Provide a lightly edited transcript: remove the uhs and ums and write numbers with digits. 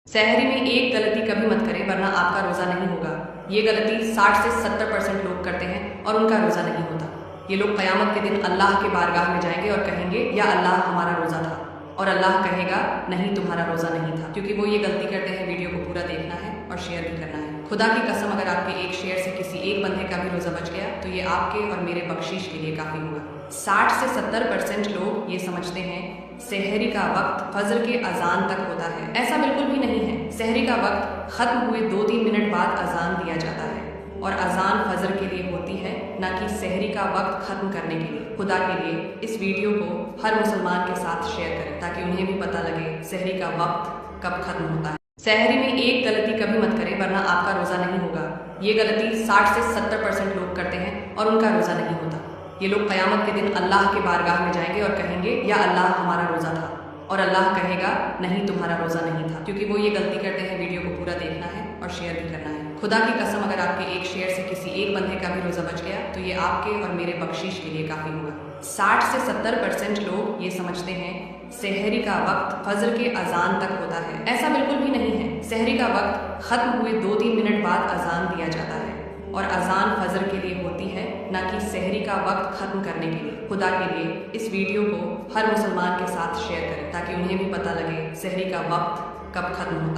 सहरी में एक गलती कभी मत करें वरना आपका रोज़ा नहीं होगा। ये गलती 60 से 70% लोग करते हैं और उनका रोज़ा नहीं होता। ये लोग क़यामत के दिन अल्लाह के बारगाह में जाएंगे और कहेंगे या अल्लाह हमारा रोज़ा था, और अल्लाह कहेगा नहीं तुम्हारा रोज़ा नहीं था, क्योंकि वो ये गलती करते हैं। वीडियो को पूरा देखना है और शेयर भी करना है। खुदा की कसम, अगर आपके एक शेयर से किसी एक बंदे का भी रोज़ा बच गया तो ये आपके और मेरे बख्शीश के लिए काफ़ी होगा। 60 से 70% लोग ये समझते हैं सहरी का वक्त फजर के अजान तक होता है। ऐसा बिल्कुल भी नहीं है। सहरी का वक्त खत्म हुए 2-3 मिनट बाद अजान दिया जाता है, और अजान फजर के लिए होती है, ना कि सहरी का वक्त खत्म करने के लिए। खुदा के लिए इस वीडियो को हर मुसलमान के साथ शेयर करें ताकि उन्हें भी पता लगे सहरी का वक्त कब खत्म होता है। सहरी में एक गलती कभी मत करें वरना आपका रोज़ा नहीं होगा। ये गलती 60 से 70% लोग करते हैं और उनका रोज़ा नहीं होता। ये लोग क़यामत के दिन अल्लाह के बारगाह में जाएंगे और कहेंगे या अल्लाह हमारा रोज़ा था, और अल्लाह कहेगा नहीं तुम्हारा रोज़ा नहीं था, क्योंकि वो ये गलती करते हैं। वीडियो को पूरा देखना है और शेयर भी करना है। खुदा की कसम, अगर आपके एक शेयर से किसी एक बंदे का भी रोज़ा बच गया तो ये आपके और मेरे बख्शीश के लिए काफ़ी होगा। 60 से 70% लोग ये समझते हैं सहरी का वक्त फजर के अजान तक होता है। ऐसा बिल्कुल भी नहीं है। सहरी का वक्त खत्म हुए 2-3 मिनट बाद अजान दिया जाता है, और अजान फजर के लिए होती है, ना कि सहरी का वक्त खत्म करने के लिए। खुदा के लिए इस वीडियो को हर मुसलमान के साथ शेयर करें ताकि उन्हें भी पता लगे सहरी का वक्त कब खत्म होता है।